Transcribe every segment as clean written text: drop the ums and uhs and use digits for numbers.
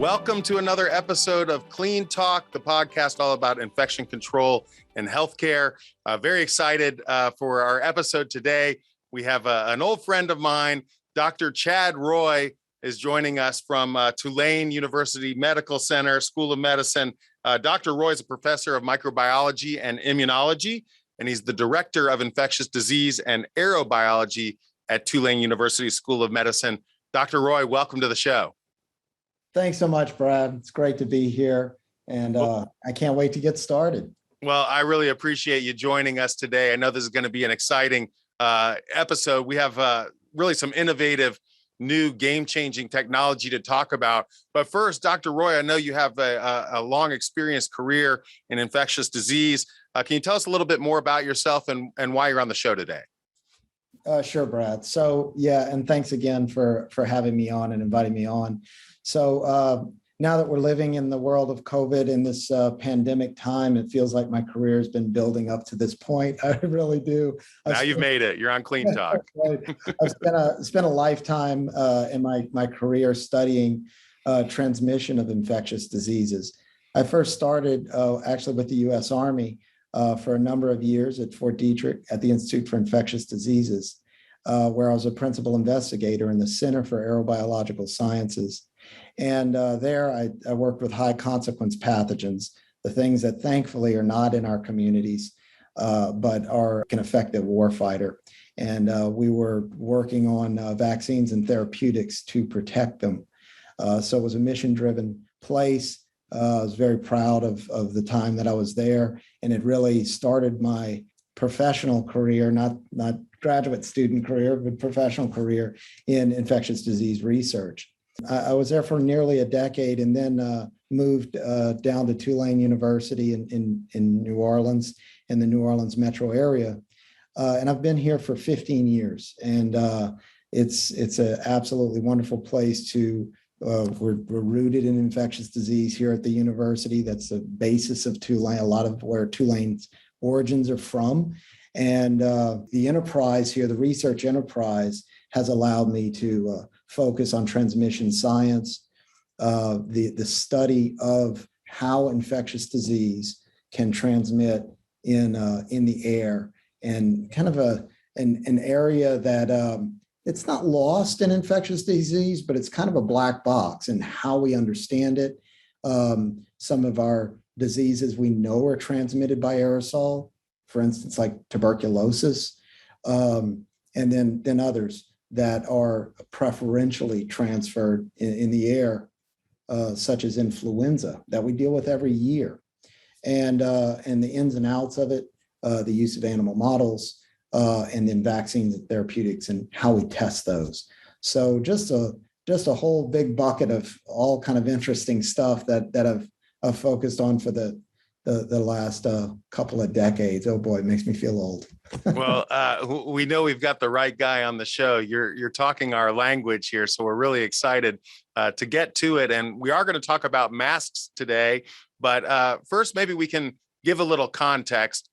Welcome to another episode of Clean Talk, the podcast all about infection control and healthcare. Very excited for our episode today. We have an old friend of mine, Dr. Chad Roy, is joining us from Tulane University Medical Center, School of Medicine. Dr. Roy is a professor of microbiology and immunology, and he's the director of infectious disease and aerobiology at Tulane University School of Medicine. Dr. Roy, welcome to the show. Thanks so much, Brad. It's great to be here, and I can't wait to get started. Well, I really appreciate you joining us today. I know this is going to be an exciting episode. We have really some innovative, new, game-changing technology to talk about. But first, Dr. Roy, I know you have a long experience career in infectious disease. Can you tell us a little bit more about yourself and why you're on the show today? Sure, Brad. So, and thanks again for having me on and inviting me on. So now that we're living in the world of COVID in this pandemic time, it feels like my career has been building up to this point. I really do. Now you've made it. You're on Clean Talk. Right. I've spent a lifetime in my career studying transmission of infectious diseases. I first started actually with the U.S. Army for a number of years at Fort Detrick at the Institute for Infectious Diseases, where I was a principal investigator in the Center for Aerobiological Sciences. And there I worked with high consequence pathogens, the things that thankfully are not in our communities, but are an effective warfighter. And we were working on vaccines and therapeutics to protect them. So it was a mission-driven place. I was very proud of the time that I was there, and it really started my professional career, not graduate student career, but professional career in infectious disease research. I was there for nearly a decade and then moved down to Tulane University in New Orleans, in the New Orleans metro area. And I've been here for 15 years. And it's an absolutely wonderful place to, we're rooted in infectious disease here at the university. That's the basis of Tulane, a lot of where Tulane's origins are from. And the enterprise here, the research enterprise, has allowed me to focus on transmission science, the study of how infectious disease can transmit in the air, and kind of an area that it's not lost in infectious disease, but it's kind of a black box in how we understand it. Some of our diseases we know are transmitted by aerosol, for instance, like tuberculosis, and then others that are preferentially transferred in the air, such as influenza that we deal with every year, and the ins and outs of it, the use of animal models, and then vaccines and therapeutics and how we test those. So just a whole big bucket of all kind of interesting stuff that I've focused on for the last couple of decades. Oh boy, it makes me feel old. Well, we know we've got the right guy on the show. You're talking our language here, so we're really excited to get to it. And we are going to talk about masks today. But first, maybe we can give a little context.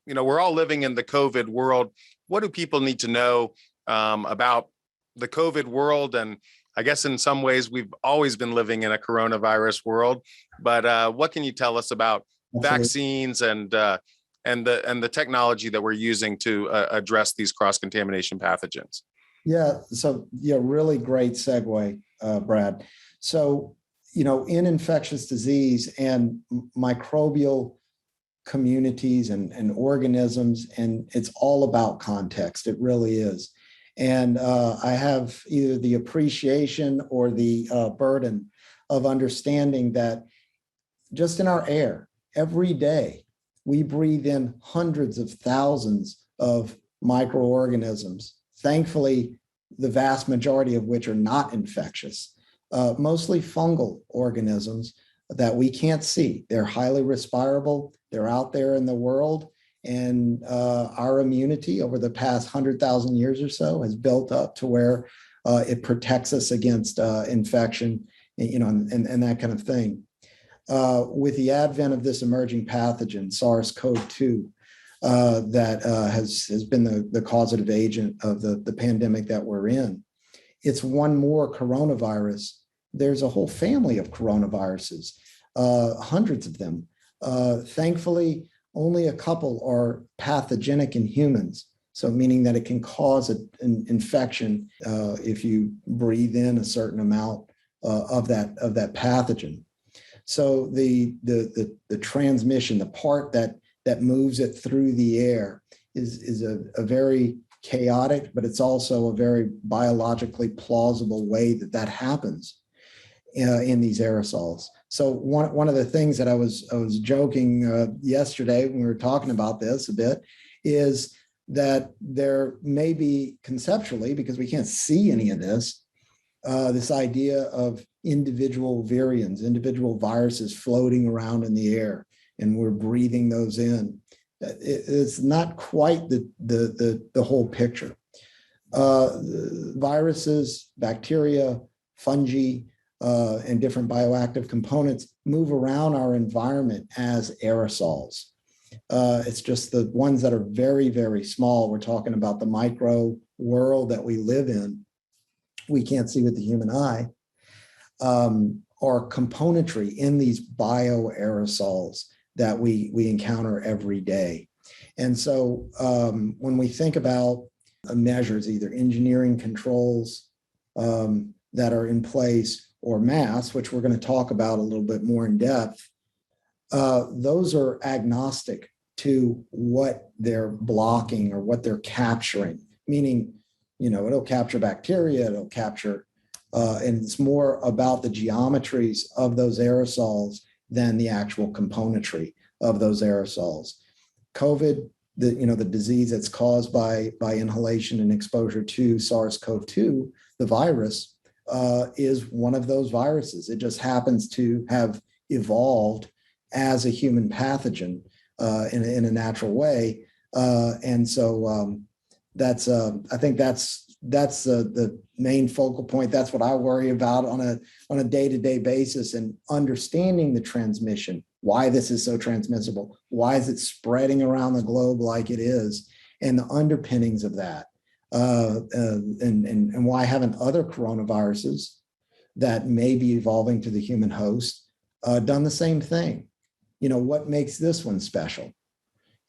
You know, we're all living in the COVID world. What do people need to know about the COVID world? And I guess in some ways, we've always been living in a coronavirus world. But what can you tell us about vaccines and the technology that we're using to address these cross-contamination pathogens? Yeah, so really great segue, Brad. So, in infectious disease and microbial communities and organisms, and it's all about context. It really is. And I have either the appreciation or the burden of understanding that just in our air, every day, we breathe in hundreds of thousands of microorganisms, thankfully, the vast majority of which are not infectious, mostly fungal organisms that we can't see. They're highly respirable. They're out there in the world. And our immunity over the past 100,000 years or so has built up to where it protects us against infection, and that kind of thing. With the advent of this emerging pathogen, SARS-CoV-2, that has been the causative agent of the pandemic that we're in, it's one more coronavirus there's a whole family of coronaviruses, hundreds of them. Thankfully, only a couple are pathogenic in humans. So meaning that it can cause an infection if you breathe in a certain amount of that pathogen. So the transmission, the part that moves it through the air, is a very chaotic, but it's also a very biologically plausible way that happens in these aerosols. So one of the things that I was joking yesterday when we were talking about this a bit is that there may be conceptually, because we can't see any of this, this idea of individual virions, individual viruses floating around in the air, and we're breathing those in. It's not quite the whole picture. Viruses, bacteria, fungi, and different bioactive components move around our environment as aerosols. It's just the ones that are very, very small. We're talking about the micro world that we live in. We can't see with the human eye, or componentry in these bioaerosols that we encounter every day. And so when we think about measures, either engineering controls that are in place or masks, which we're going to talk about a little bit more in depth, those are agnostic to what they're blocking or what they're capturing, meaning, it'll capture bacteria, it'll capture, and it's more about the geometries of those aerosols than the actual componentry of those aerosols. COVID, the disease that's caused by inhalation and exposure to SARS-CoV-2, the virus, is one of those viruses. It just happens to have evolved as a human pathogen in a natural way, and so I think that's the main focal point. That's what I worry about on a day-to-day basis, and understanding the transmission, why this is so transmissible, why is it spreading around the globe like it is, and the underpinnings of that, and why haven't other coronaviruses that may be evolving to the human host done the same thing? What makes this one special?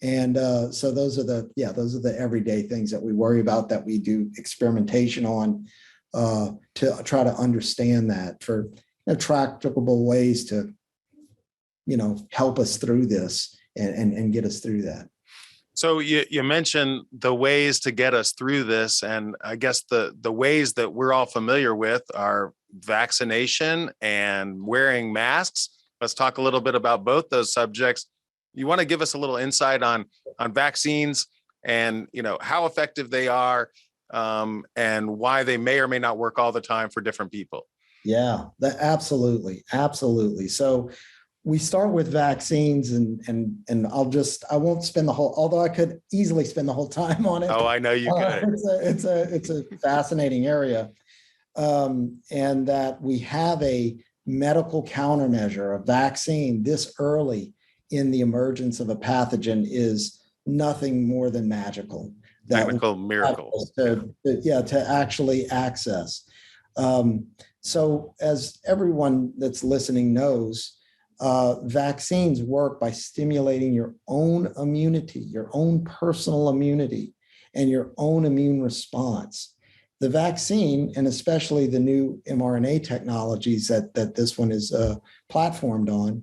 And so those are the everyday things that we worry about, that we do experimentation on to try to understand that for tractable ways to help us through this and get us through that. So you mentioned the ways to get us through this, and I guess the ways that we're all familiar with are vaccination and wearing masks. Let's talk a little bit about both those subjects. You want to give us a little insight on vaccines and how effective they are, and why they may or may not work all the time for different people. Yeah, absolutely. So we start with vaccines, and I won't spend the whole, although I could easily spend the whole time on it. Oh, I know you could. It's a fascinating area, and that we have a medical countermeasure, a vaccine this early in the emergence of a pathogen is nothing more than magical. Technical miracle. To actually access. So as everyone that's listening knows, vaccines work by stimulating your own immunity, your own personal immunity, and your own immune response. The vaccine, and especially the new mRNA technologies that this one is platformed on,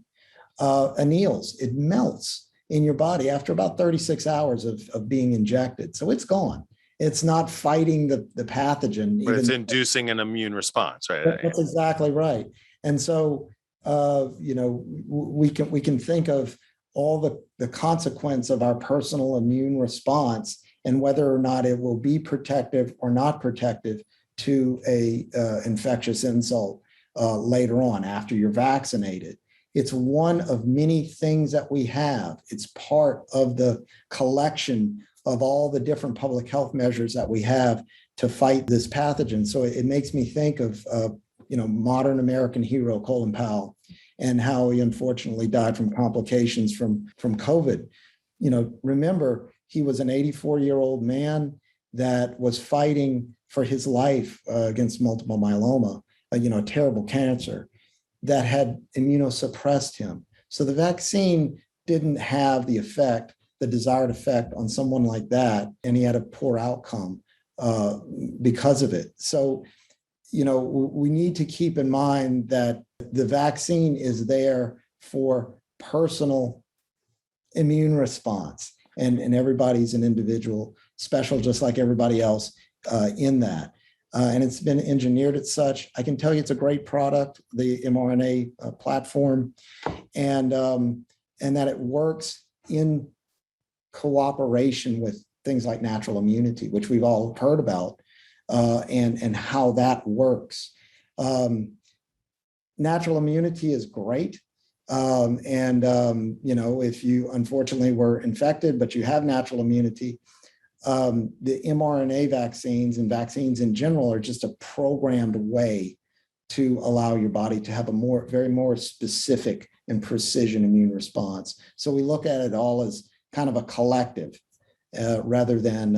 anneals, it melts in your body after about 36 hours of being injected. So it's gone. It's not fighting the pathogen. But it's inducing an immune response, right? That's exactly right. And so, we can think of all the consequence of our personal immune response and whether or not it will be protective or not protective to a infectious insult later on after you're vaccinated. It's one of many things that we have. It's part of the collection of all the different public health measures that we have to fight this pathogen. So it makes me think of modern American hero Colin Powell, and how he unfortunately died from complications from COVID. Remember, he was an 84-year-old man that was fighting for his life against multiple myeloma. a terrible cancer that had immunosuppressed him. So the vaccine didn't have the desired effect on someone like that, and he had a poor outcome because of it. So, we need to keep in mind that the vaccine is there for personal immune response, and everybody's an individual, special, just like everybody else in that. And it's been engineered as such. I can tell you it's a great product, the mRNA platform, and that it works in cooperation with things like natural immunity, which we've all heard about, and how that works. Natural immunity is great. If you unfortunately were infected, but you have natural immunity, the mRNA vaccines and vaccines in general are just a programmed way to allow your body to have a very more specific and precision immune response. So we look at it all as kind of a collective, rather than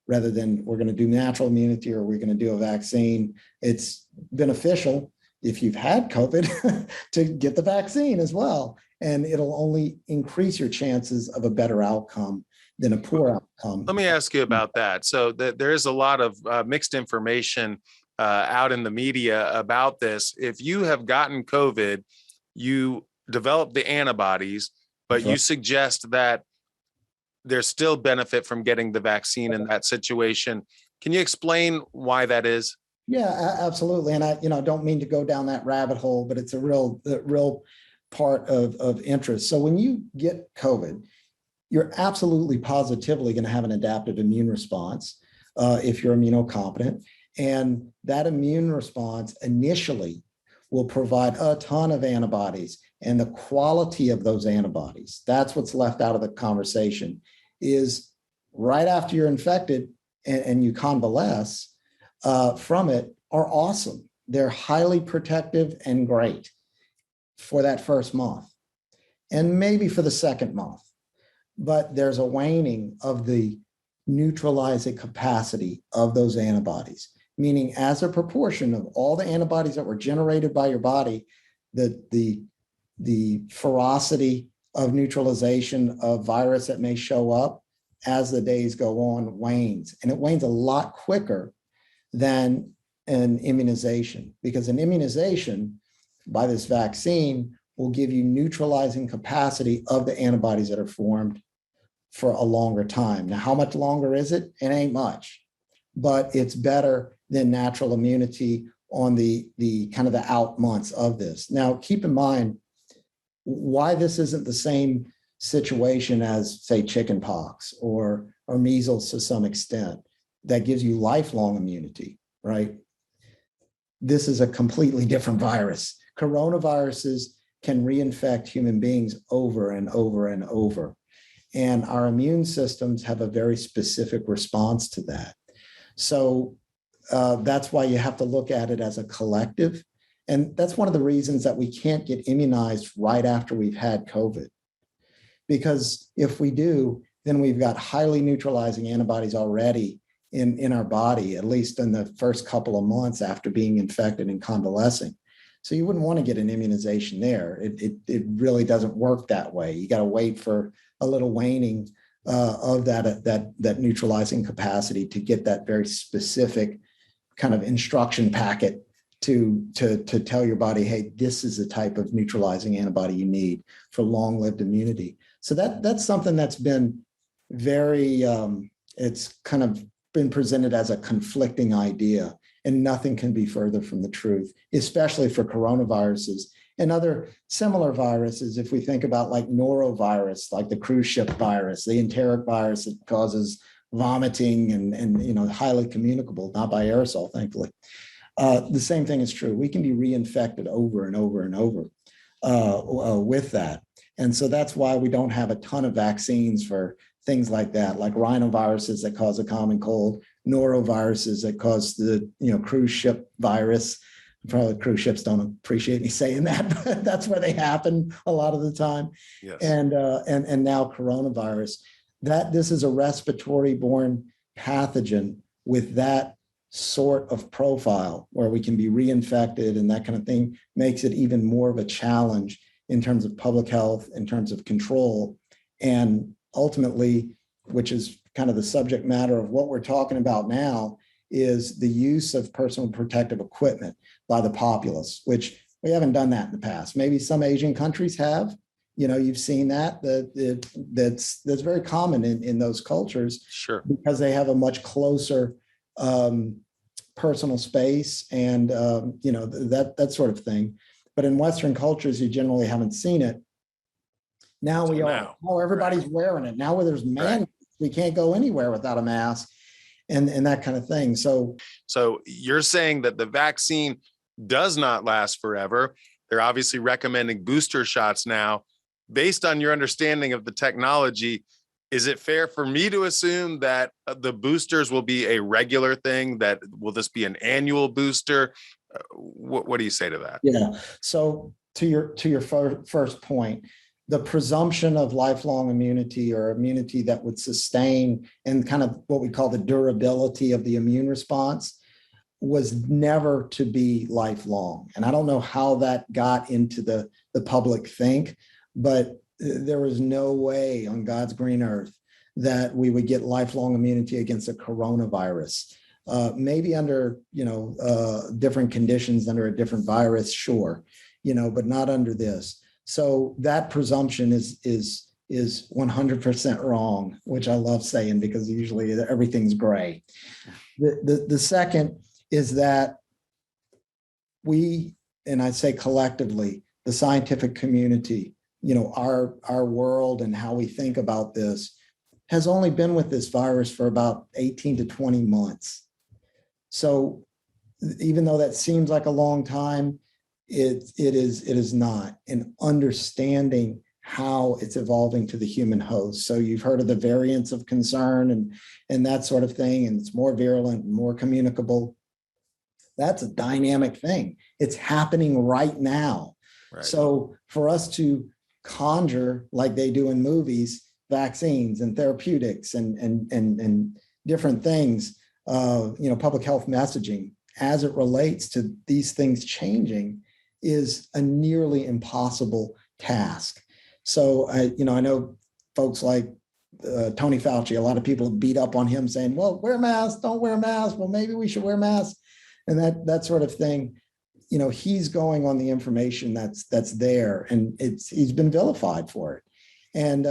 we're going to do natural immunity or we're going to do a vaccine. It's beneficial if you've had COVID to get the vaccine as well, and it'll only increase your chances of a better outcome than a poor outcome. Let me ask you about that. So there is a lot of mixed information out in the media about this. If you have gotten COVID, you develop the antibodies, but you suggest that there's still benefit from getting the vaccine in that situation. Can you explain why that is? Yeah, absolutely. And I, don't mean to go down that rabbit hole, but it's a real part of interest. So when you get COVID, you're absolutely positively going to have an adaptive immune response if you're immunocompetent. And that immune response initially will provide a ton of antibodies, and the quality of those antibodies, that's what's left out of the conversation, is right after you're infected and you convalesce from it, are awesome. They're highly protective and great for that first month and maybe for the second month. But there's a waning of the neutralizing capacity of those antibodies, meaning as a proportion of all the antibodies that were generated by your body, the ferocity of neutralization of virus that may show up as the days go on wanes. And it wanes a lot quicker than an immunization, because an immunization by this vaccine will give you neutralizing capacity of the antibodies that are formed for a longer time. Now, how much longer is it? It ain't much, but it's better than natural immunity on the kind of the out months of this. Now, keep in mind why this isn't the same situation as, say, chickenpox or measles to some extent that gives you lifelong immunity, right? This is a completely different virus. Coronaviruses can reinfect human beings over and over and over. And our immune systems have a very specific response to that. So that's why you have to look at it as a collective. And that's one of the reasons that we can't get immunized right after we've had COVID. Because if we do, then we've got highly neutralizing antibodies already in our body, at least in the first couple of months after being infected and convalescing. So you wouldn't want to get an immunization there. It really doesn't work that way. You got to wait for a little waning of that neutralizing capacity to get that very specific kind of instruction packet to tell your body, hey, this is the type of neutralizing antibody you need for long-lived immunity. So that's something that's been very, it's kind of been presented as a conflicting idea, and nothing can be further from the truth, especially for coronaviruses and other similar viruses. If we think about like norovirus, like the cruise ship virus, the enteric virus that causes vomiting and highly communicable, not by aerosol, thankfully. The same thing is true. We can be reinfected over and over and over with that. And so that's why we don't have a ton of vaccines for things like that, like rhinoviruses that cause a common cold, noroviruses that cause the cruise ship virus. Probably cruise ships don't appreciate me saying that, but that's where they happen a lot of the time. Yes. And now coronavirus. This is a respiratory borne pathogen with that sort of profile where we can be reinfected and that kind of thing makes it even more of a challenge in terms of public health, in terms of control. And ultimately, which is kind of the subject matter of what we're talking about now, is the use of personal protective equipment by the populace, which we haven't done that in the past. Maybe some Asian countries have. You've seen that's very common in those cultures. Sure. Because they have a much closer personal space and that sort of thing. But in Western cultures, you generally haven't seen it. Now we are. Oh, everybody's wearing it. Now where there's mandates, we can't go anywhere without a mask and that kind of thing. So you're saying that the vaccine does not last forever. They're obviously recommending booster shots now. Based on your understanding of the technology, is it fair for me to assume that the boosters will be a regular thing? That will this be an annual booster? What do you say to that? Yeah. So to your first point, the presumption of lifelong immunity or immunity that would sustain and kind of what we call the durability of the immune response was never to be lifelong. And I don't know how that got into the public think, but there was no way on God's green earth that we would get lifelong immunity against a coronavirus. Maybe under, different conditions under a different virus, sure, but not under this. So that presumption is 100% wrong, which I love saying because usually everything's gray. The second is that we, and I say collectively, the scientific community, our world and how we think about this has only been with this virus for about 18 to 20 months. So even though that seems like a long time, it is not. And understanding how it's evolving to the human host. So you've heard of the variants of concern and that sort of thing, and it's more virulent and more communicable. That's a dynamic thing. It's happening right now. Right. So for us to conjure, like they do in movies, vaccines and therapeutics and different things, public health messaging as it relates to these things changing is a nearly impossible task. So I know folks like Tony Fauci, a lot of people beat up on him saying, well, wear masks, don't wear masks. Well, maybe we should wear masks and that sort of thing. He's going on the information that's there, and he's been vilified for it. And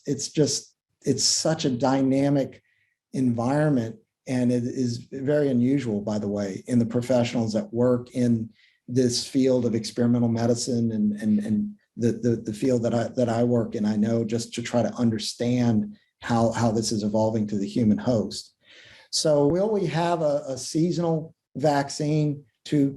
it's such a dynamic environment, and it is very unusual, by the way, in the professionals that work in this field of experimental medicine and the field that I work in. I know, just to try to understand how this is evolving to the human host. So will we have a seasonal vaccine to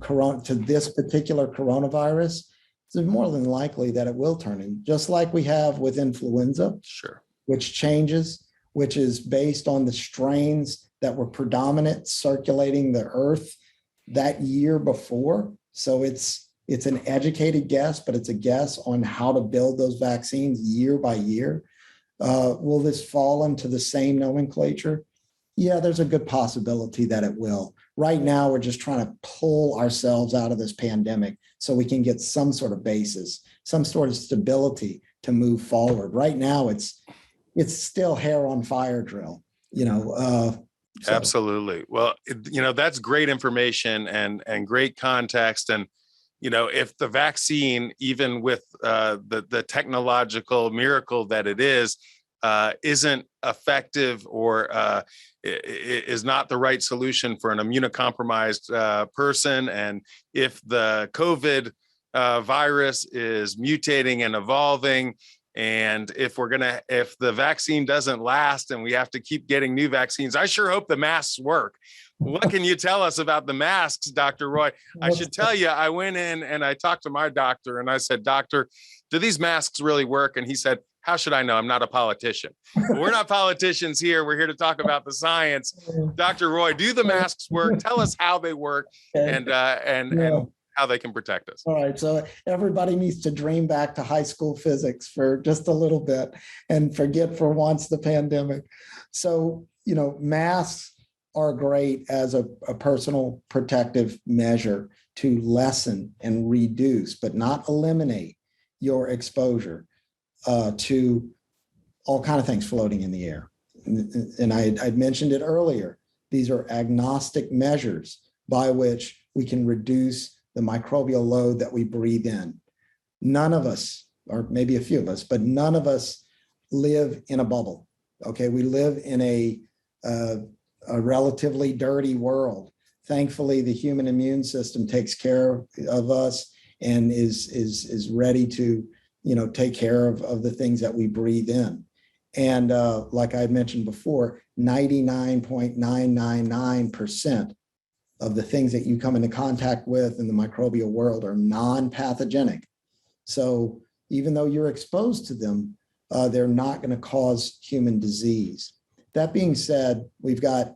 this particular coronavirus? It's more than likely that it will turn in, just like we have with influenza, sure, which changes, which is based on the strains that were predominant circulating the earth that year before. So it's an educated guess, but it's a guess on how to build those vaccines year by year. Will this fall into the same nomenclature? Yeah, there's a good possibility that it will. Right now, we're just trying to pull ourselves out of this pandemic so we can get some sort of basis, some sort of stability to move forward. Right now, it's still hair on fire drill, Absolutely. Well, that's great information and great context. And, if the vaccine, even with the technological miracle that it is, isn't effective or is not the right solution for an immunocompromised person, and if the COVID virus is mutating and evolving, and if the vaccine doesn't last and we have to keep getting new vaccines, I sure hope the masks work. What can you tell us about the masks, Dr. Roy? I should tell you, I went in and I talked to my doctor and I said, Doctor, do these masks really work? And he said, how should I know? I'm not a politician. We're not politicians here. We're here to talk about the science. Dr. Roy, do the masks work? Tell us how they work and how they can protect us. All right. So everybody needs to dream back to high school physics for just a little bit and forget for once the pandemic. So, masks are great as a personal protective measure to lessen and reduce, but not eliminate your exposure to all kinds of things floating in the air. And I'd mentioned it earlier. These are agnostic measures by which we can reduce the microbial load that we breathe in. None of us, or maybe a few of us, but none of us live in a bubble. Okay, we live in a relatively dirty world. Thankfully, the human immune system takes care of us and is ready to, take care of the things that we breathe in. And like I mentioned before, 99.999% of the things that you come into contact with in the microbial world are non-pathogenic. So even though you're exposed to them, they're not going to cause human disease. That being said, we've got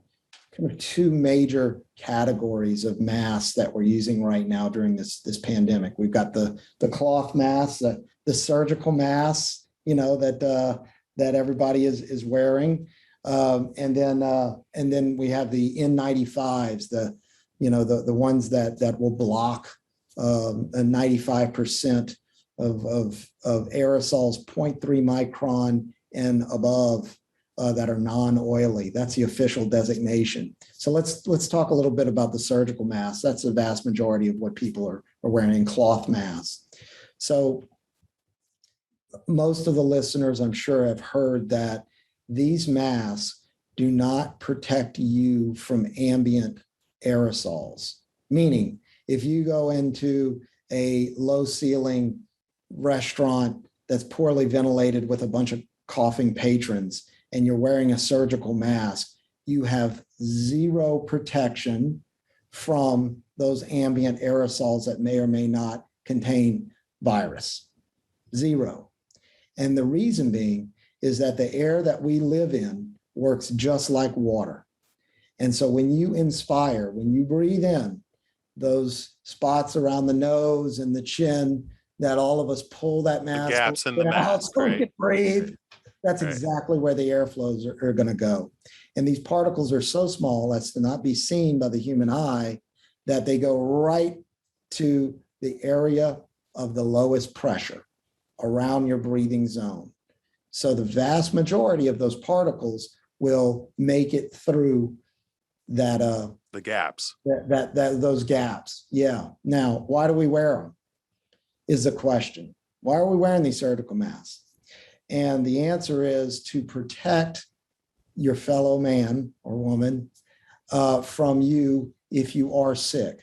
kind of two major categories of masks that we're using right now during this pandemic. We've got the cloth masks, the surgical masks, that everybody is wearing, and then we have the N95s, the ones that will block a 95% of aerosols 0.3 micron and above that are non-oily. That's the official designation. So let's talk a little bit about the surgical masks. That's the vast majority of what people are wearing, cloth masks. So most of the listeners, I'm sure, have heard that these masks do not protect you from ambient aerosols. Meaning, if you go into a low ceiling restaurant that's poorly ventilated with a bunch of coughing patrons and you're wearing a surgical mask, you have zero protection from those ambient aerosols that may or may not contain virus. Zero. And the reason being is that the air that we live in works just like water. And so when you inspire, when you breathe in, those spots around the nose and the chin that all of us pull that mask, the gaps in the mask, so we right? can breathe. That's right. exactly where the airflows are going to go. And these particles are so small as to not be seen by the human eye that they go right to the area of the lowest pressure around your breathing zone. So the vast majority of those particles will make it through that the gaps. Those gaps. Yeah. Now, why do we wear them? Is the question. Why are we wearing these surgical masks? And the answer is to protect your fellow man or woman from you if you are sick,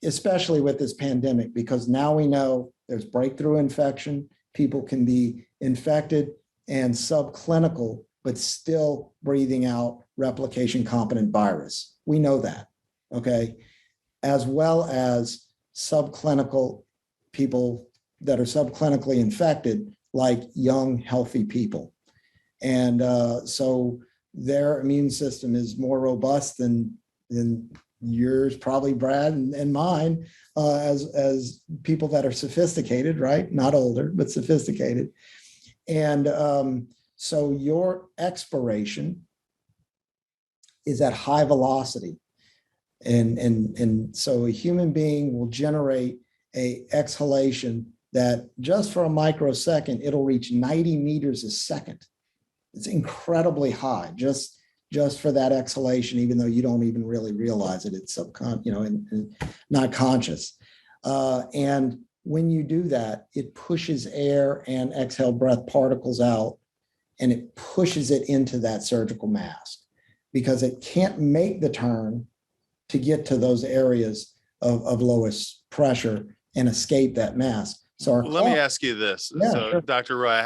especially with this pandemic, because now we know there's breakthrough infection. People can be infected and subclinical, but still breathing out replication competent virus. We know that, okay? As well as subclinical people that are subclinically infected, like young, healthy people. And so their immune system is more robust than yours, probably Brad and mine, as people that are sophisticated, right? Not older, but sophisticated. And so your expiration is at high velocity. And so a human being will generate a exhalation that just for a microsecond, it'll reach 90 meters a second. It's incredibly high, just for that exhalation, even though you don't even really realize it. It's and not conscious. And when you do that, it pushes air and exhaled breath particles out, and it pushes it into that surgical mask because it can't make the turn to get to those areas of lowest pressure and escape that mask. So let me ask you this. Yeah, so sure. Dr. Roy,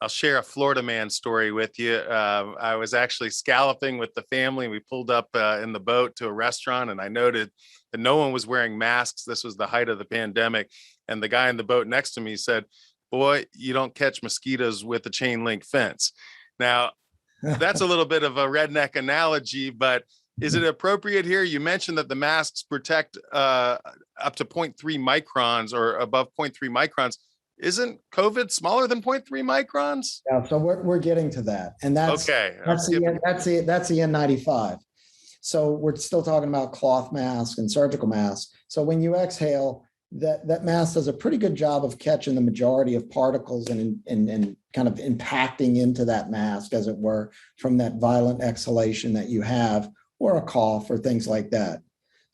I'll share a Florida man story with you. I was actually scalloping with the family. We pulled up in the boat to a restaurant, and I noted that no one was wearing masks. This was the height of the pandemic. And the guy in the boat next to me said, "Boy, you don't catch mosquitoes with a chain link fence." Now, that's a little bit of a redneck analogy, but is it appropriate here? You mentioned that the masks protect up to 0.3 microns or above 0.3 microns. Isn't COVID smaller than 0.3 microns? Yeah, so we're getting to that, and that's okay. that's the N95. So we're still talking about cloth masks and surgical masks. So when you exhale, that mask does a pretty good job of catching the majority of particles and kind of impacting into that mask, as it were, from that violent exhalation that you have, or a cough or things like that.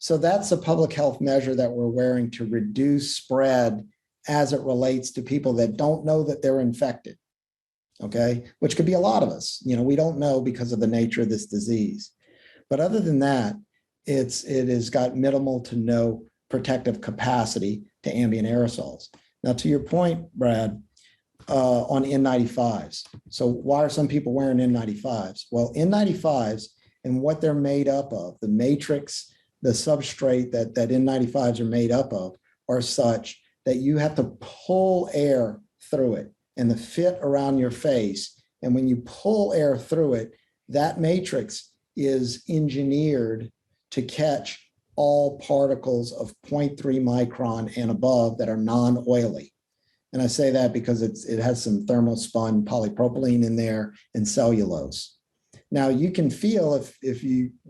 So that's a public health measure that we're wearing to reduce spread as it relates to people that don't know that they're infected, okay? Which could be a lot of us. We don't know because of the nature of this disease. But other than that, it has got minimal to no protective capacity to ambient aerosols. Now, to your point, Brad, on N95s. So why are some people wearing N95s? Well, N95s and what they're made up of, the matrix, the substrate that N95s are made up of, are such that you have to pull air through it and the fit around your face. And when you pull air through it, that matrix is engineered to catch all particles of 0.3 micron and above that are non-oily. And I say that because it has some thermospun polypropylene in there and cellulose. Now you can feel if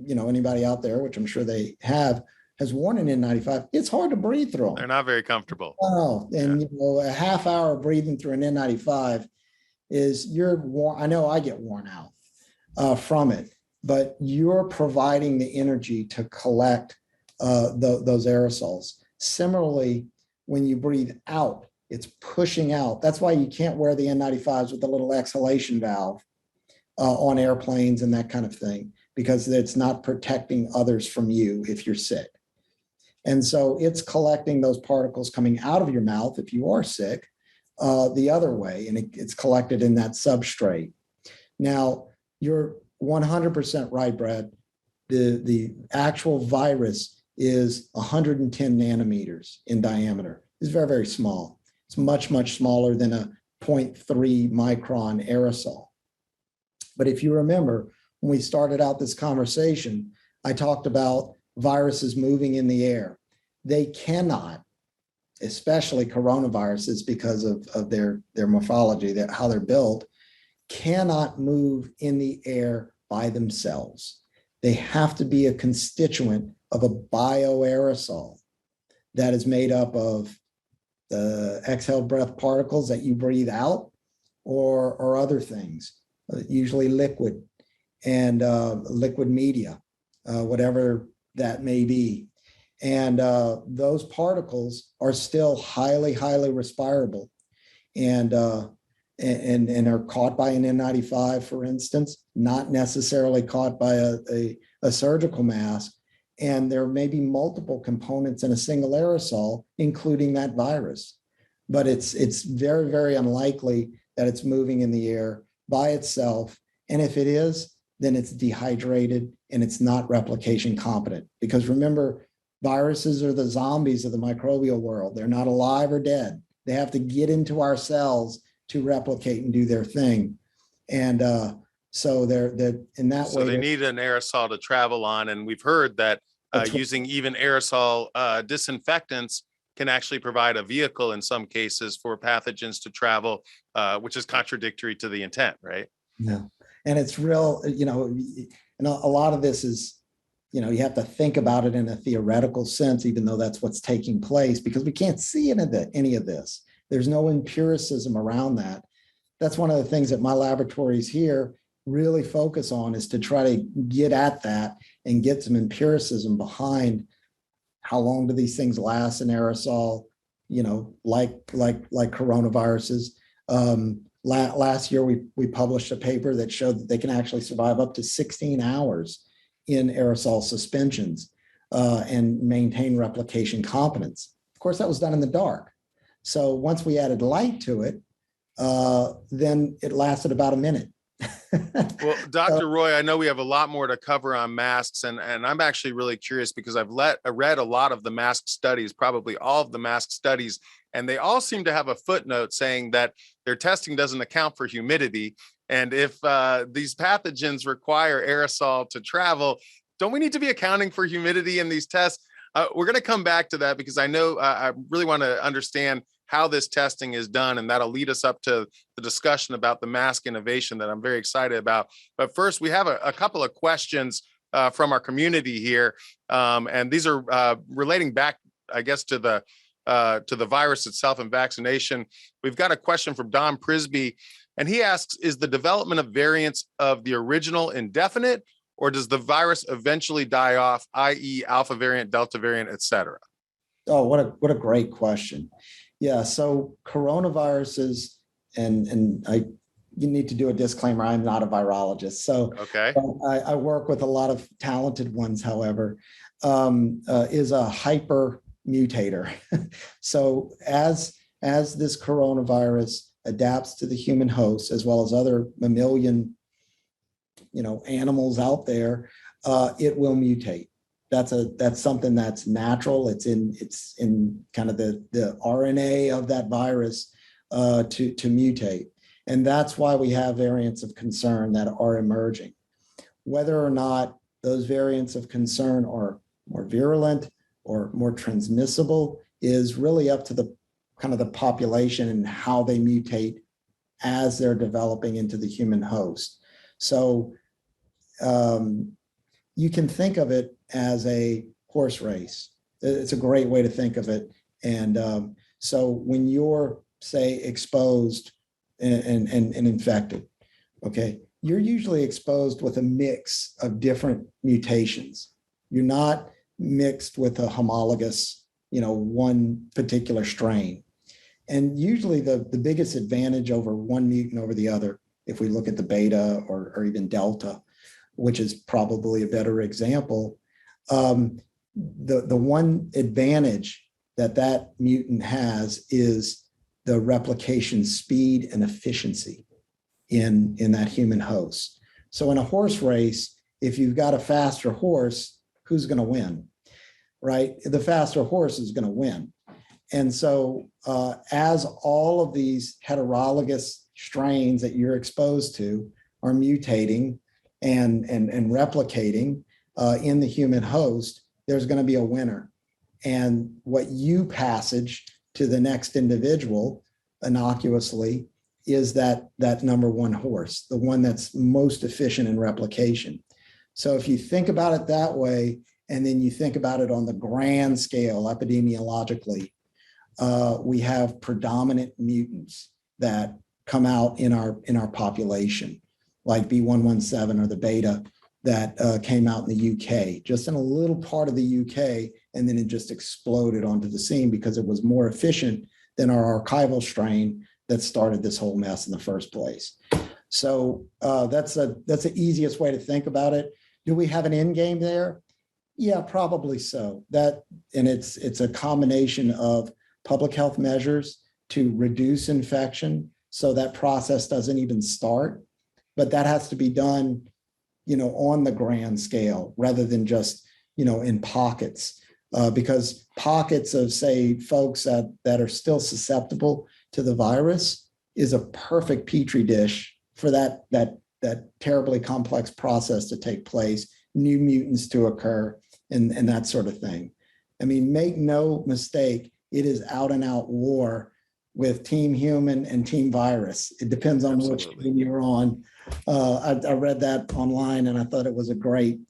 anybody out there, which I'm sure they have, has worn an N95, it's hard to breathe through them. They're not very comfortable. Oh, and a half hour breathing through an N95 is I know I get worn out from it, but you're providing the energy to collect those aerosols. Similarly, when you breathe out, it's pushing out. That's why you can't wear the N95s with the little exhalation valve on airplanes and that kind of thing, because it's not protecting others from you if you're sick. And so it's collecting those particles coming out of your mouth if you are sick the other way, and it's collected in that substrate. Now, you're 100% right, Brad. The actual virus is 110 nanometers in diameter. It's very, very small. It's much, much smaller than a 0.3 micron aerosol. But if you remember, when we started out this conversation, I talked about viruses moving in the air. They cannot, especially coronaviruses, because of their morphology, how they're built, cannot move in the air by themselves. They have to be a constituent of a bioaerosol that is made up of the exhaled breath particles that you breathe out, or other things, usually liquid and liquid media, whatever that may be. And those particles are still highly, highly respirable, and are caught by an N95, for instance, not necessarily caught by a surgical mask. And there may be multiple components in a single aerosol, including that virus. But it's very, very unlikely that it's moving in the air by itself. And if it is, then it's dehydrated and it's not replication competent. Because remember, viruses are the zombies of the microbial world. They're not alive or dead. They have to get into our cells to replicate and do their thing. And so they're in that way. So they need an aerosol to travel on. And we've heard that using even aerosol disinfectants can actually provide a vehicle in some cases for pathogens to travel, which is contradictory to the intent, right? Yeah. And it's real, and a lot of this is, you have to think about it in a theoretical sense, even though that's what's taking place, because we can't see any of this. There's no empiricism around that. That's one of the things that my laboratories here really focus on, is to try to get at that and get some empiricism behind how long do these things last in aerosol, like coronaviruses. Last year, we published a paper that showed that they can actually survive up to 16 hours in aerosol suspensions and maintain replication competence. Of course, that was done in the dark. So once we added light to it, then it lasted about a minute. Well, Dr. Roy, I know we have a lot more to cover on masks, and I'm actually really curious because I read a lot of the mask studies, probably all of the mask studies, and they all seem to have a footnote saying that their testing doesn't account for humidity. And if these pathogens require aerosol to travel, don't we need to be accounting for humidity in these tests? We're going to come back to that because I know I really want to understand how this testing is done, and that'll lead us up to the discussion about the mask innovation that I'm very excited about. But first, we have a couple of questions from our community here. And these are relating back, I guess, to the virus itself and vaccination. We've got a question from Don Prisby, and he asks, is the development of variants of the original indefinite, or does the virus eventually die off, i.e. alpha variant, delta variant, et cetera? Oh, what a great question. Yeah, so coronaviruses, and you need to do a disclaimer, I'm not a virologist. So okay. I work with a lot of talented ones, however, is a hyper mutator. So as this coronavirus adapts to the human host, as well as other mammalian, animals out there, it will mutate. That's something that's natural. It's in kind of the RNA of that virus to mutate. And that's why we have variants of concern that are emerging. Whether or not those variants of concern are more virulent or more transmissible is really up to the kind of the population and how they mutate as they're developing into the human host. So you can think of it as a horse race. It's a great way to think of it. And so when you're, say, exposed and infected, okay, you're usually exposed with a mix of different mutations. You're not mixed with a homologous, one particular strain. And usually the biggest advantage over one mutant over the other, if we look at the beta or even delta, which is probably a better example, the one advantage that mutant has is the replication speed and efficiency in that human host. So in a horse race, if you've got a faster horse, who's going to win, right? The faster horse is going to win. And so as all of these heterologous strains that you're exposed to are mutating and replicating in the human host, there's going to be a winner. And what you passage to the next individual innocuously is that number one horse, the one that's most efficient in replication. So if you think about it that way, and then you think about it on the grand scale epidemiologically, we have predominant mutants that come out in our population, like B117 or the beta that came out in the UK, just in a little part of the UK, and then it just exploded onto the scene because it was more efficient than our archival strain that started this whole mess in the first place. So that's the easiest way to think about it. Do we have an end game there? Yeah, probably so. It's a combination of public health measures to reduce infection so that process doesn't even start, but that has to be done, on the grand scale rather than just, in pockets, because pockets of, say, folks that are still susceptible to the virus is a perfect petri dish for that terribly complex process to take place, new mutants to occur, and that sort of thing. I mean, make no mistake, it is out and out war with team human and team virus. It depends on which team you're on. I read that online and I thought it was a great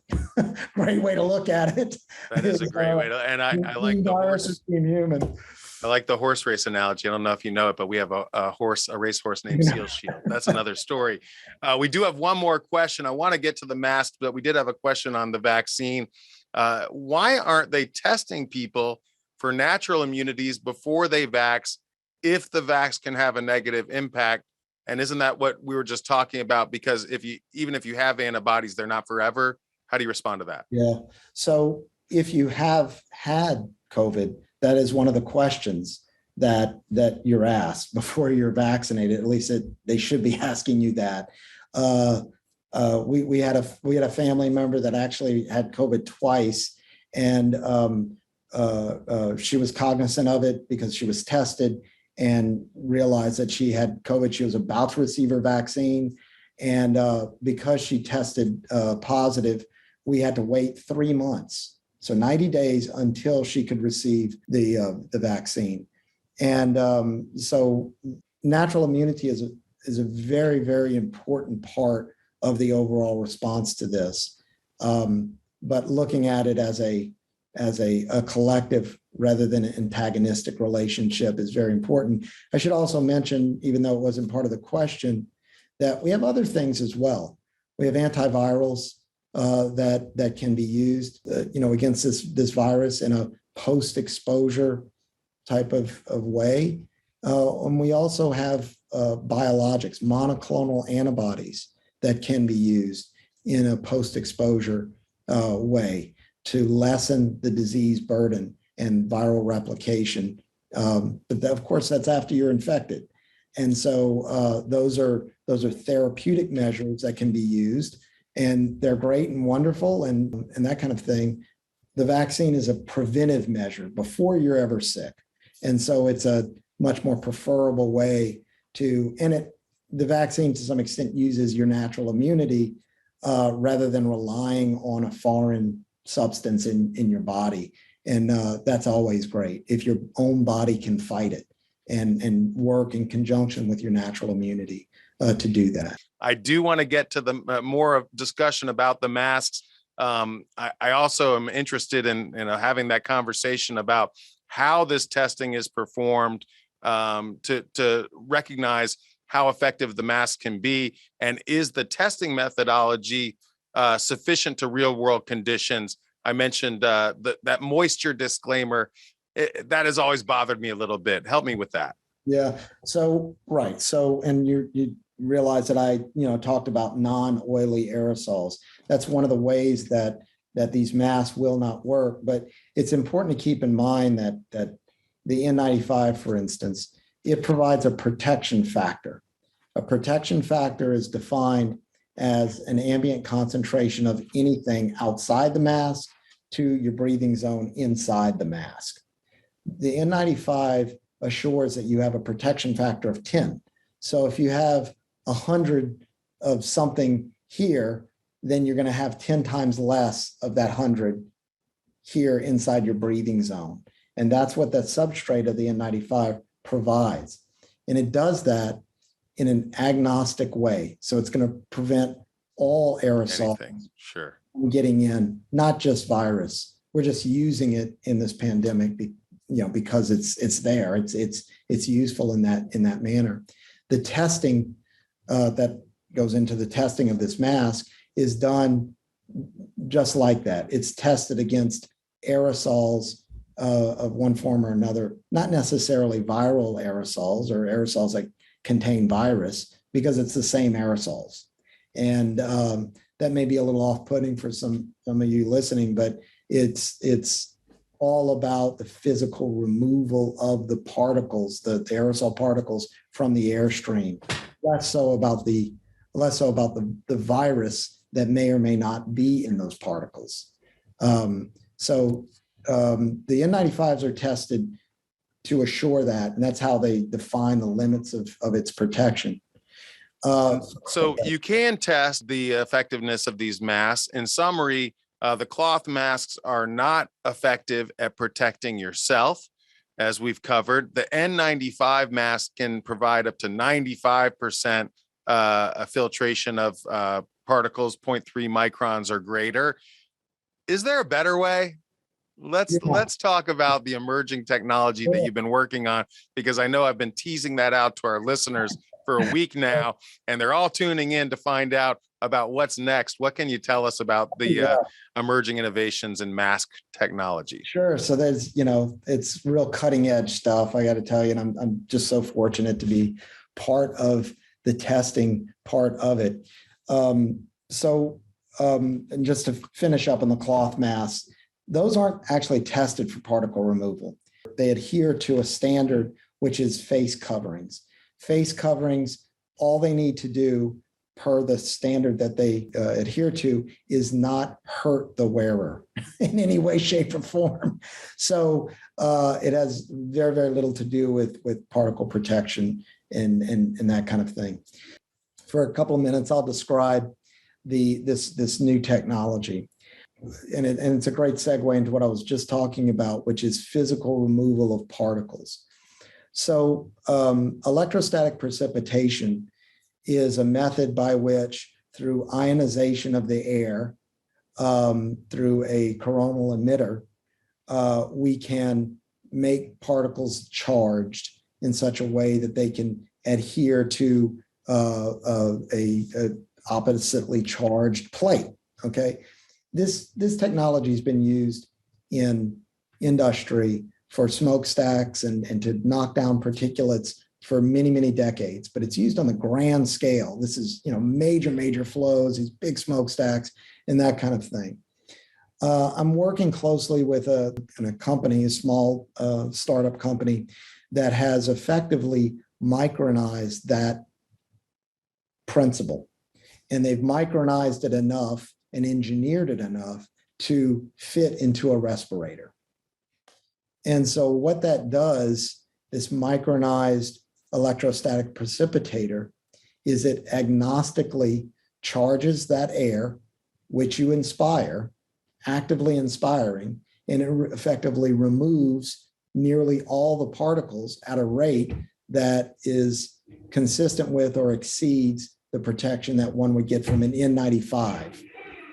way to look at it. That is a great way to, and I like the horse. Team human. I like the horse race analogy. I don't know if you know it, but we have a racehorse named Seal Shield. That's another story. We do have one more question. I want to get to the mask, but we did have a question on the vaccine. Why aren't they testing people for natural immunities before they vax if the vax can have a negative impact? And isn't that what we were just talking about? Because even if you have antibodies, they're not forever. How do you respond to that? Yeah. So if you have had COVID, that is one of the questions that you're asked before you're vaccinated. At least they should be asking you that. We had a family member that actually had COVID twice, and she was cognizant of it because she was tested and realized that she had COVID. She was about to receive her vaccine, and because she tested positive, we had to wait 3 months. So 90 days until she could receive the vaccine. And so natural immunity is a very, very important part of the overall response to this. But looking at it as a collective rather than an antagonistic relationship is very important. I should also mention, even though it wasn't part of the question, that we have other things as well. We have antivirals that can be used, against this virus in a post-exposure type of way. And we also have biologics, monoclonal antibodies that can be used in a post-exposure way to lessen the disease burden and viral replication. But of course, that's after you're infected. And so those are therapeutic measures that can be used, and they're great and wonderful and that kind of thing. The vaccine is a preventive measure before you're ever sick. And so it's a much more preferable way the vaccine to some extent uses your natural immunity rather than relying on a foreign substance in your body. And that's always great if your own body can fight it and work in conjunction with your natural immunity to do that. I do want to get to the more of discussion about the masks. I also am interested in having that conversation about how this testing is performed to recognize how effective the mask can be, and is the testing methodology sufficient to real world conditions. I mentioned that moisture disclaimer. That has always bothered me a little bit. Help me with that. Yeah. So, right. So, and you realize that I, talked about non-oily aerosols. That's one of the ways that these masks will not work. But it's important to keep in mind that the N95, for instance, it provides a protection factor. A protection factor is defined as an ambient concentration of anything outside the mask to your breathing zone inside the mask. The N95 assures that you have a protection factor of 10. So if you have 100 of something here, then you're going to have 10 times less of that 100 here inside your breathing zone. And that's what that substrate of the N95 provides. And it does that in an agnostic way. So it's going to prevent all aerosols from getting in, not just virus. We're just using it in this pandemic, because it's there. It's useful in that manner. The testing that goes into the testing of this mask is done just like that. It's tested against aerosols of one form or another, not necessarily viral aerosols or aerosols that contain virus, because it's the same aerosols. And that may be a little off-putting for some of you listening, but it's all about the physical removal of the particles, the aerosol particles from the airstream. Less so about the virus that may or may not be in those particles. So the N95s are tested to assure that, and that's how they define the limits of its protection. So you can test the effectiveness of these masks. In summary, the cloth masks are not effective at protecting yourself, as we've covered. The N95 mask can provide up to 95% filtration of particles 0.3 microns or greater. Is there a better way? Let's talk about the emerging technology that you've been working on, because I know I've been teasing that out to our listeners for a week now, and they're all tuning in to find out about what's next. What can you tell us about the emerging innovations in mask technology? Sure. So there's, it's real cutting edge stuff, I got to tell you, and I'm just so fortunate to be part of the testing part of it. And just to finish up on the cloth masks, those aren't actually tested for particle removal. They adhere to a standard, which is face coverings. Face coverings, all they need to do per the standard that they adhere to is not hurt the wearer in any way, shape, or form. So it has very, very little to do with particle protection and that kind of thing. For a couple of minutes, I'll describe this new technology. And it's a great segue into what I was just talking about, which is physical removal of particles. So electrostatic precipitation is a method by which, through ionization of the air, through a coronal emitter, we can make particles charged in such a way that they can adhere to a oppositely charged plate. Okay, this technology has been used in industry for smokestacks and to knock down particulates for many, many decades, but it's used on the grand scale. This is, major flows, these big smokestacks and that kind of thing. I'm working closely with a company, a small startup company that has effectively micronized that principle. And they've micronized it enough and engineered it enough to fit into a respirator. And so what that does, this micronized electrostatic precipitator, is it agnostically charges that air, which you inspire, actively inspiring, and it effectively removes nearly all the particles at a rate that is consistent with or exceeds the protection that one would get from an N95.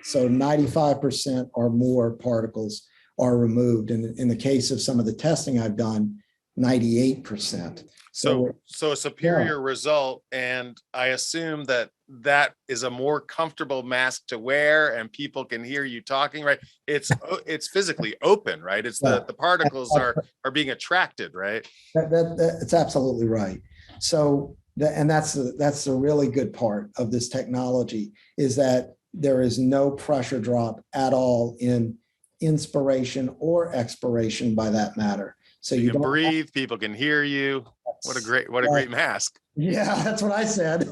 So 95% or more particles are removed. And in the case of some of the testing I've done, 98%. So a superior result. And I assume that is a more comfortable mask to wear and people can hear you talking, right? It's physically open, right? It's the particles are being attracted, right? That's absolutely right. So that's the really good part of this technology, is that there is no pressure drop at all in inspiration or expiration, by that matter. So you can breathe, people can hear you. What a great mask. Yeah, that's what I said.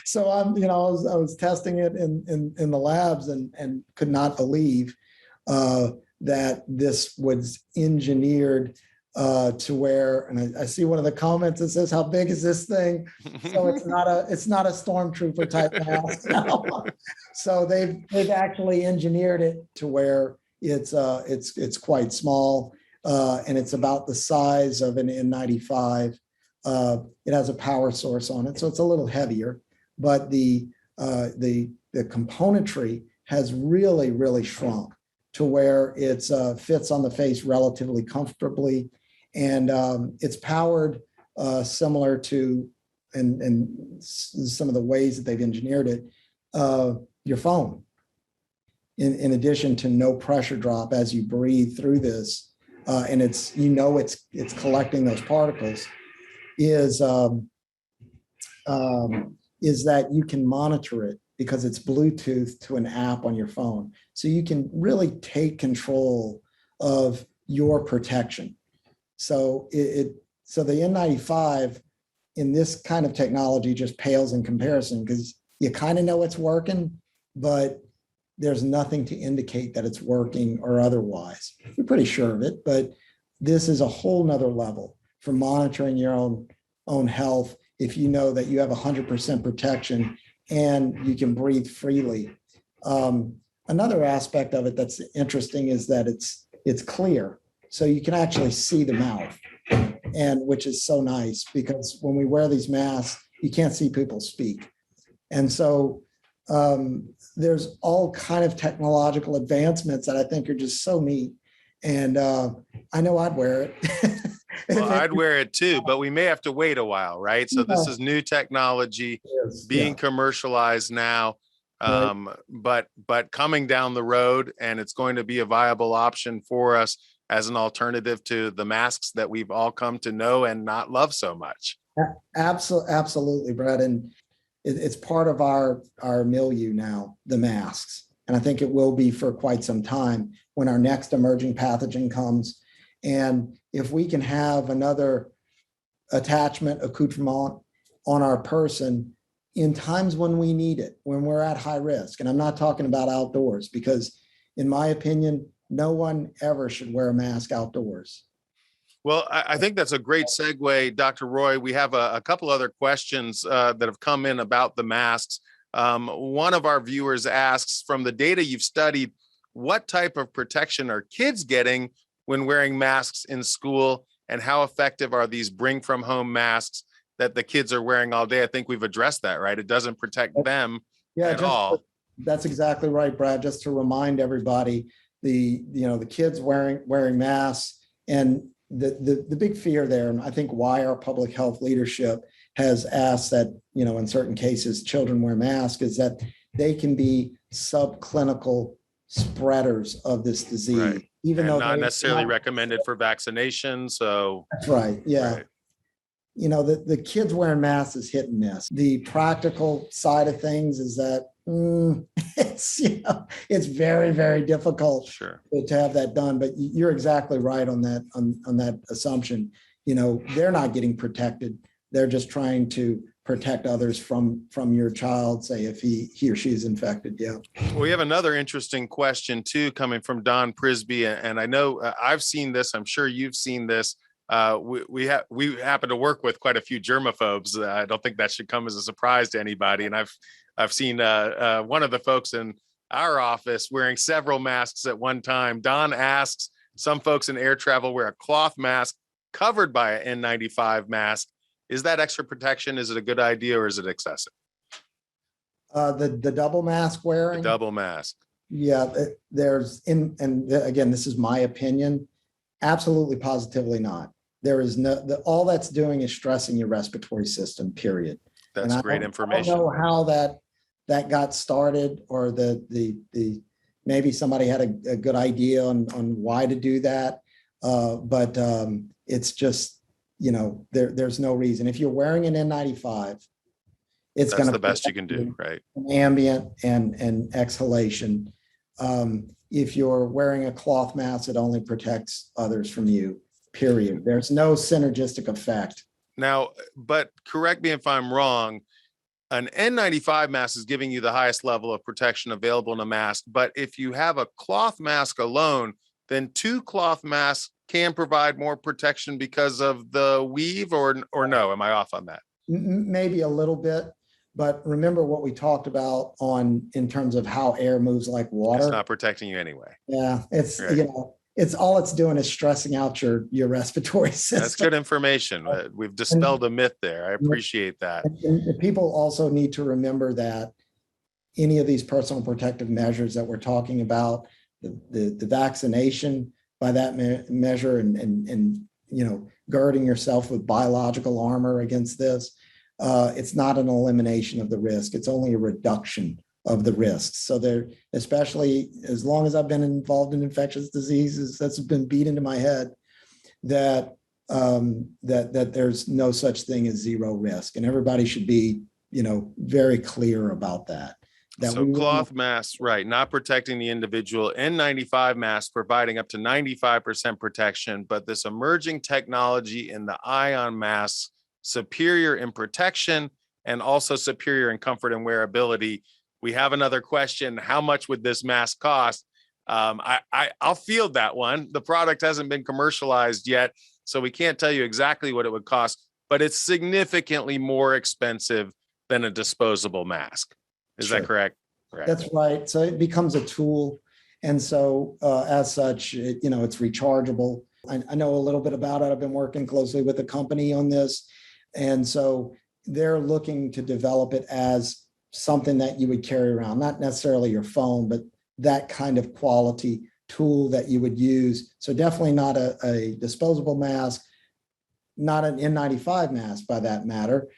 So I was testing it in the labs and could not believe that this was engineered to where, and I see one of the comments that says, "How big is this thing?" So it's not a stormtrooper type mask. No. So they've actually engineered it to where it's quite small. And it's about the size of an N95. It has a power source on it, so it's a little heavier, but the componentry has really shrunk to where it fits on the face relatively comfortably, and it's powered similar to, and some of the ways that they've engineered it, your phone. In addition to no pressure drop as you breathe through this. And it's collecting those particles, is that you can monitor it because it's Bluetooth to an app on your phone. So you can really take control of your protection. So so the N95 in this kind of technology just pales in comparison, because you kind of know it's working, but there's nothing to indicate that it's working or otherwise. You're pretty sure of it, but this is a whole nother level for monitoring your own health. If you know that you have 100% protection and you can breathe freely. Another aspect of it that's interesting is that it's clear. So you can actually see the mouth, and which is so nice, because when we wear these masks, you can't see people speak. And so there's all kind of technological advancements that I think are just so neat. And I know I'd wear it. Well, I'd wear it too, but we may have to wait a while, right? So this is new technology being commercialized now, but coming down the road, and it's going to be a viable option for us as an alternative to the masks that we've all come to know and not love so much. Absolutely, Brad. And it's part of our milieu now, the masks. And I think it will be for quite some time when our next emerging pathogen comes. And if we can have another attachment, accoutrement on our person in times when we need it, when we're at high risk. And I'm not talking about outdoors, because in my opinion, no one ever should wear a mask outdoors. Well, I think that's a great segue, Dr. Roy. We have a couple other questions that have come in about the masks. One of our viewers asks, from the data you've studied, what type of protection are kids getting when wearing masks in school, and how effective are these bring from home masks that the kids are wearing all day? I think we've addressed that, right? It doesn't protect them at all. That's exactly right, Brad. Just to remind everybody, the kids wearing masks, and the big fear there, and I think why our public health leadership has asked that, in certain cases children wear masks, is that they can be subclinical spreaders of this disease, Right. even And though not they're necessarily not. recommended for vaccination. So, That's right. Yeah. right. The kids wearing masks is hit and miss. The practical side of things is that it's very, very difficult Sure. to have that done. But you're exactly right on that assumption. They're not getting protected. They're just trying to protect others from your child, say if he or she is infected. Yeah. We have another interesting question too, coming from Don Prisby, and I know I've seen this. I'm sure you've seen this. We happen to work with quite a few germaphobes. I don't think that should come as a surprise to anybody. And I've seen one of the folks in our office wearing several masks at one time. Don asks, some folks in air travel wear a cloth mask covered by an N95 mask. Is that extra protection? Is it a good idea or is it excessive? The double mask wearing. The double mask. Yeah, and again, this is my opinion. Absolutely, positively not. There is all that's doing is stressing your respiratory system, period. That's great information. I don't know how that got started, or the maybe somebody had a good idea on why to do that. But it's just, there's no reason. If you're wearing an N95, it's going to the best you can do, right? Ambient and exhalation. If you're wearing a cloth mask, it only protects others from you, period. There's no synergistic effect. Now, but correct me if I'm wrong, an N95 mask is giving you the highest level of protection available in a mask. But if you have a cloth mask alone, then two cloth masks can provide more protection because of the weave, or no? Am I off on that? Maybe a little bit. But remember what we talked about in terms of how air moves like water. It's not protecting you anyway. Yeah, it's right. It's all it's doing is stressing out your respiratory system. That's good information. We've dispelled a myth there. I appreciate that. And people also need to remember that any of these personal protective measures that we're talking about, the vaccination by that measure, and girding yourself with biological armor against this. It's not an elimination of the risk. It's only a reduction of the risks. So there, especially as long as I've been involved in infectious diseases, that's been beat into my head that there's no such thing as zero risk, and everybody should be, very clear about that. So cloth masks, right, not protecting the individual. N95 masks providing up to 95% protection, but this emerging technology in the ion masks, superior in protection and also superior in comfort and wearability. We have another question. How much would this mask cost? I'll field that one. The product hasn't been commercialized yet, so we can't tell you exactly what it would cost, but it's significantly more expensive than a disposable mask. Is that correct? Right. That's right. So it becomes a tool. And so as such, it's rechargeable. I know a little bit about it. I've been working closely with the company on this. And so they're looking to develop it as something that you would carry around, not necessarily your phone, but that kind of quality tool that you would use. So definitely not a disposable mask, not an N95 mask by that matter.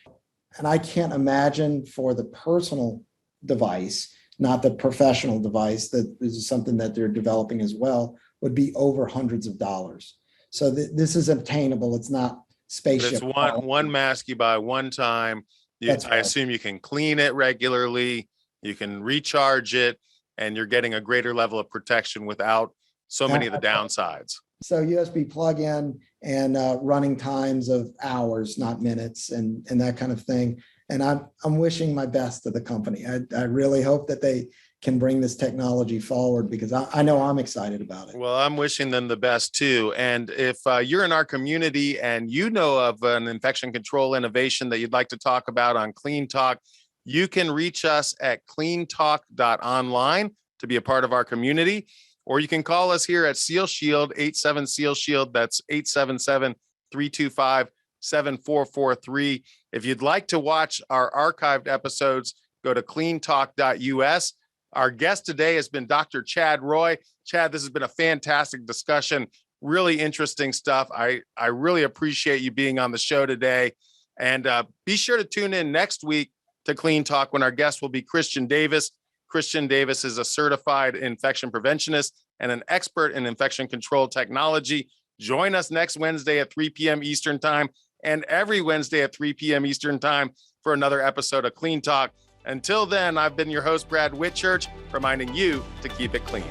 And I can't imagine for the personal device, not the professional device, that this is something that they're developing as well, would be over hundreds of dollars. So this is obtainable. It's not spaceship. But it's one mask you buy one time. I assume you can clean it regularly, you can recharge it, and you're getting a greater level of protection without so many of the downsides. So USB plug-in and running times of hours, not minutes, and that kind of thing. And I'm wishing my best to the company. I really hope that they can bring this technology forward, because I know I'm excited about it. Well, I'm wishing them the best too. And if you're in our community and you know of an infection control innovation that you'd like to talk about on Clean Talk, you can reach us at cleantalk.online to be a part of our community, or you can call us here at Seal Shield, 87 Seal Shield. That's 877-325-7443. If you'd like to watch our archived episodes, go to cleantalk.us. Our guest today has been Dr. Chad Roy. Chad, this has been a fantastic discussion, really interesting stuff. I really appreciate you being on the show today. And be sure to tune in next week to Clean Talk when our guest will be Christian Davis. Christian Davis is a certified infection preventionist and an expert in infection control technology. Join us next Wednesday at 3 p.m. Eastern Time and every Wednesday at 3 p.m. Eastern Time for another episode of Clean Talk. Until then, I've been your host, Brad Whitchurch, reminding you to keep it clean.